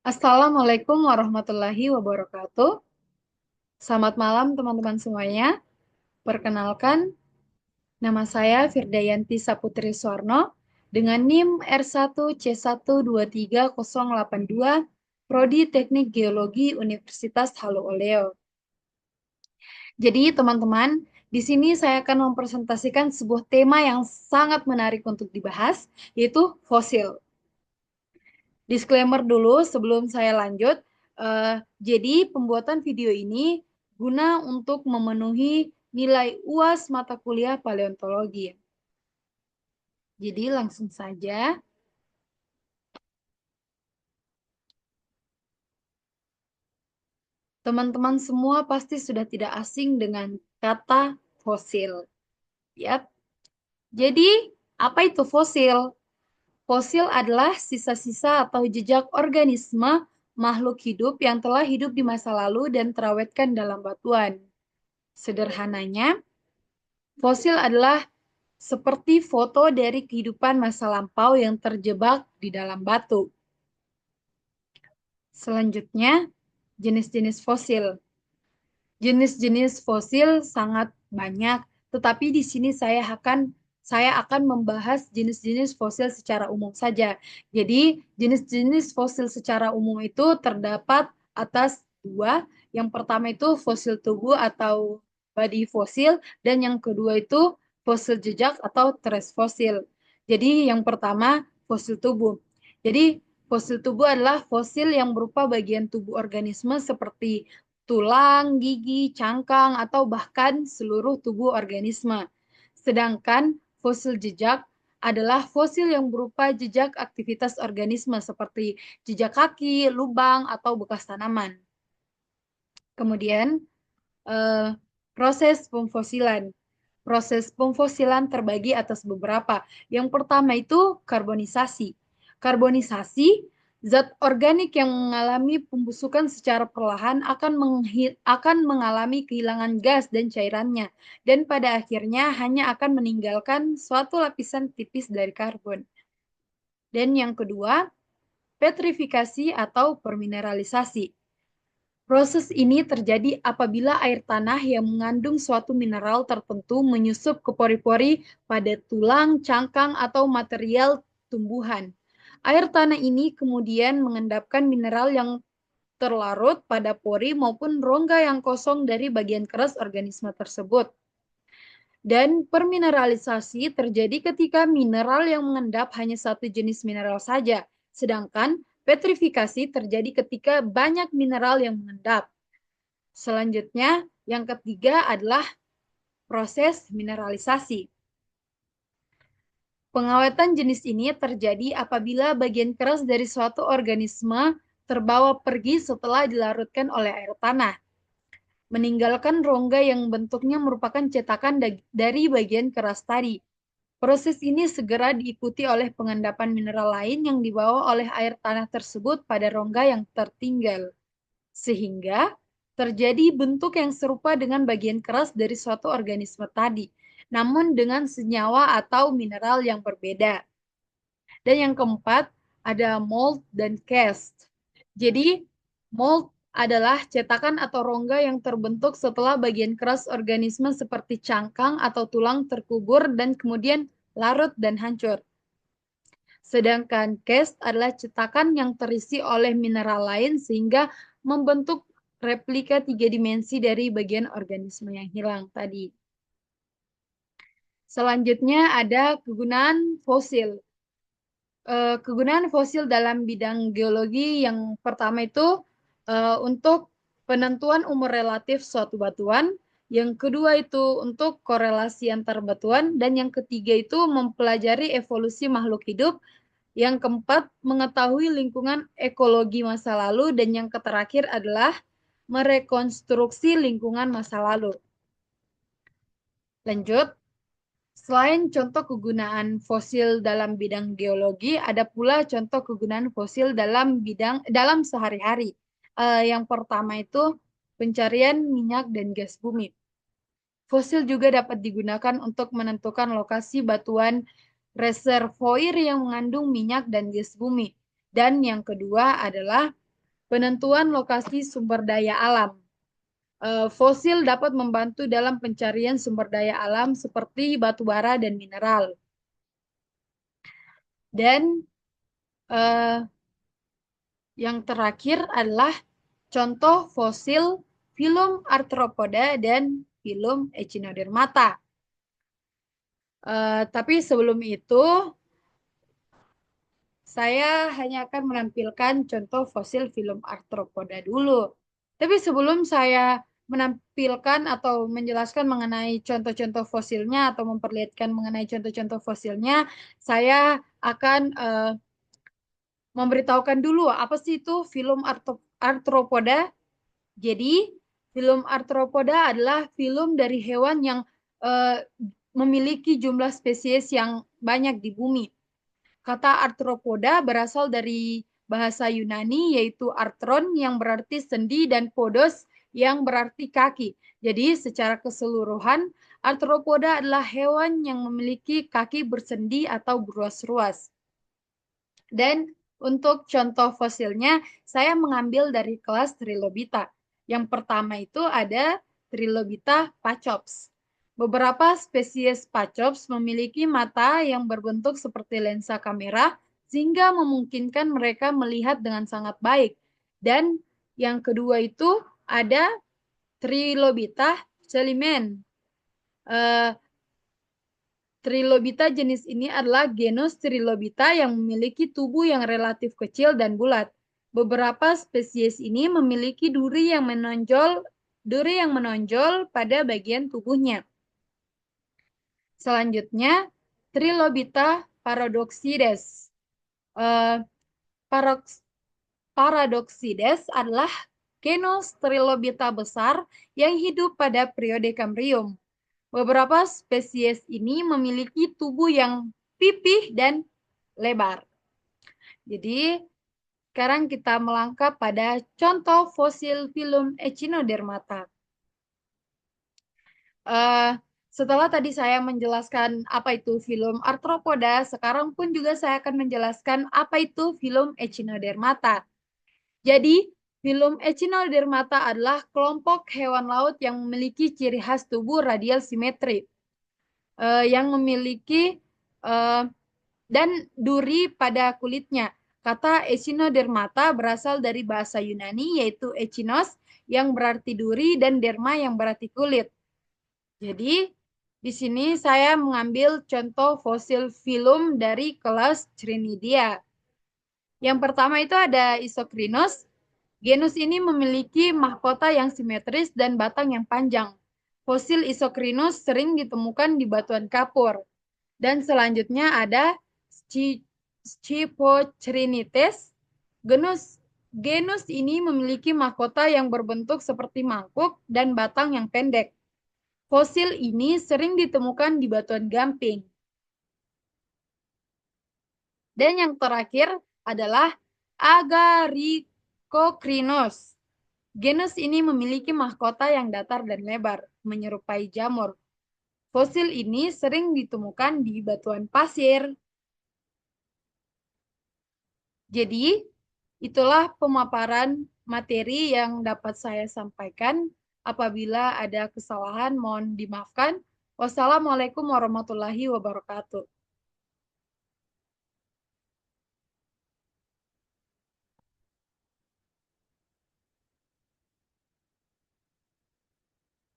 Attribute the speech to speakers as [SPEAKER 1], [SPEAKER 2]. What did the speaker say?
[SPEAKER 1] Assalamualaikum warahmatullahi wabarakatuh. Selamat malam teman-teman semuanya. Perkenalkan, nama saya Firdayanti Saputri Suwarno dengan NIM R1C123082, Prodi Teknik Geologi Universitas Halu Oleo. Jadi teman-teman, di sini saya akan mempresentasikan sebuah tema yang sangat menarik untuk dibahas, yaitu fosil. Disclaimer dulu sebelum saya lanjut. Eh, jadi pembuatan video ini guna untuk memenuhi nilai UAS mata kuliah paleontologi. Jadi langsung saja. Teman-teman semua pasti sudah tidak asing dengan kata fosil. Ya. Jadi apa itu fosil? Fosil adalah sisa-sisa atau jejak organisme makhluk hidup yang telah hidup di masa lalu dan terawetkan dalam batuan. Sederhananya, fosil adalah seperti foto dari kehidupan masa lampau yang terjebak di dalam batu. Selanjutnya, jenis-jenis fosil. Jenis-jenis fosil sangat banyak, tetapi di sini saya akan membahas jenis-jenis fosil secara umum saja. Jadi, jenis-jenis fosil secara umum itu terdapat atas dua. Yang pertama itu fosil tubuh atau body fosil, dan yang kedua itu fosil jejak atau trace fosil. Jadi, yang pertama fosil tubuh. Jadi, fosil tubuh adalah fosil yang berupa bagian tubuh organisme seperti tulang, gigi, cangkang, atau bahkan seluruh tubuh organisme. Sedangkan fosil jejak adalah fosil yang berupa jejak aktivitas organisme seperti jejak kaki, lubang, atau bekas tanaman. Kemudian, eh, proses pemfosilan. Proses pemfosilan terbagi atas beberapa. Yang pertama itu karbonisasi. Karbonisasi, zat organik yang mengalami pembusukan secara perlahan akan mengalami kehilangan gas dan cairannya, dan pada akhirnya hanya akan meninggalkan suatu lapisan tipis dari karbon. Dan yang kedua, petrifikasi atau permineralisasi. Proses ini terjadi apabila air tanah yang mengandung suatu mineral tertentu menyusup ke pori-pori pada tulang, cangkang, atau material tumbuhan. Air tanah ini kemudian mengendapkan mineral yang terlarut pada pori maupun rongga yang kosong dari bagian keras organisme tersebut. Dan permineralisasi terjadi ketika mineral yang mengendap hanya satu jenis mineral saja, sedangkan petrifikasi terjadi ketika banyak mineral yang mengendap. Selanjutnya, yang ketiga adalah proses mineralisasi. Pengawetan jenis ini terjadi apabila bagian keras dari suatu organisme terbawa pergi setelah dilarutkan oleh air tanah, meninggalkan rongga yang bentuknya merupakan cetakan dari bagian keras tadi. Proses ini segera diikuti oleh pengendapan mineral lain yang dibawa oleh air tanah tersebut pada rongga yang tertinggal, sehingga terjadi bentuk yang serupa dengan bagian keras dari suatu organisme tadi, namun dengan senyawa atau mineral yang berbeda. Dan yang keempat, ada mold dan cast. Jadi, mold adalah cetakan atau rongga yang terbentuk setelah bagian keras organisme seperti cangkang atau tulang terkubur dan kemudian larut dan hancur. Sedangkan cast adalah cetakan yang terisi oleh mineral lain sehingga membentuk replika tiga dimensi dari bagian organisme yang hilang tadi. Selanjutnya ada kegunaan fosil. Kegunaan fosil dalam bidang geologi yang pertama itu untuk penentuan umur relatif suatu batuan, yang kedua itu untuk korelasi antar batuan, dan yang ketiga itu mempelajari evolusi makhluk hidup, yang keempat mengetahui lingkungan ekologi masa lalu, dan yang terakhir adalah merekonstruksi lingkungan masa lalu. Lanjut. Selain contoh kegunaan fosil dalam bidang geologi, ada pula contoh kegunaan fosil dalam sehari-hari. Yang pertama itu pencarian minyak dan gas bumi. Fosil juga dapat digunakan untuk menentukan lokasi batuan reservoir yang mengandung minyak dan gas bumi. Dan yang kedua adalah Penentuan lokasi sumber daya alam. Fosil dapat membantu dalam pencarian sumber daya alam seperti batu bara dan mineral. Dan uh, yang terakhir adalah contoh fosil filum arthropoda dan filum echinodermata. Tapi sebelum itu, saya hanya akan menampilkan contoh fosil filum arthropoda dulu. Tapi sebelum saya menampilkan atau menjelaskan mengenai contoh-contoh fosilnya atau memperlihatkan mengenai contoh-contoh fosilnya, saya akan memberitahukan dulu apa sih itu filum arthropoda. Jadi, filum arthropoda adalah filum dari hewan yang eh, memiliki jumlah spesies yang banyak di bumi. Kata arthropoda berasal dari bahasa Yunani yaitu arthron yang berarti sendi dan podos yang berarti kaki. Jadi secara keseluruhan arthropoda adalah hewan yang memiliki kaki bersendi atau beruas-ruas. Dan untuk contoh fosilnya saya mengambil dari kelas Trilobita. Yang pertama itu ada Trilobita pacops. Beberapa spesies pacops memiliki mata yang berbentuk seperti lensa kamera sehingga memungkinkan mereka melihat dengan sangat baik. Dan yang kedua itu ada Trilobita celimen. Trilobita jenis ini adalah genus Trilobita yang memiliki tubuh yang relatif kecil dan bulat. Beberapa spesies ini memiliki duri yang menonjol pada bagian tubuhnya. Selanjutnya, Trilobita paradoxides. Uh, Paradoxides adalah genus Trilobita besar yang hidup pada periode Kambrium. Beberapa spesies ini memiliki tubuh yang pipih dan lebar. Jadi, sekarang kita melangkah pada contoh fosil filum Echinodermata. Setelah tadi saya menjelaskan apa itu filum arthropoda, sekarang pun juga saya akan menjelaskan apa itu filum Echinodermata. Jadi, filum Echinodermata adalah kelompok hewan laut yang memiliki ciri khas tubuh radial simetri, yang memiliki dan duri pada kulitnya. Kata Echinodermata berasal dari bahasa Yunani yaitu echinos yang berarti duri dan derma yang berarti kulit. Jadi di sini saya mengambil contoh fosil filum dari kelas Crinidia. Yang pertama itu ada Isocrinus. Genus ini memiliki mahkota yang simetris dan batang yang panjang. Fosil Isocrinus sering ditemukan di batuan kapur. Dan selanjutnya ada Schipocerinites. Genus ini memiliki mahkota yang berbentuk seperti mangkuk dan batang yang pendek. Fosil ini sering ditemukan di batuan gamping. Dan yang terakhir adalah Agaricocrinus. Genus ini memiliki mahkota yang datar dan lebar, menyerupai jamur. Fosil ini sering ditemukan di batuan pasir. Jadi, itulah pemaparan materi yang dapat saya sampaikan. Apabila ada kesalahan, mohon dimaafkan. Wassalamualaikum warahmatullahi wabarakatuh.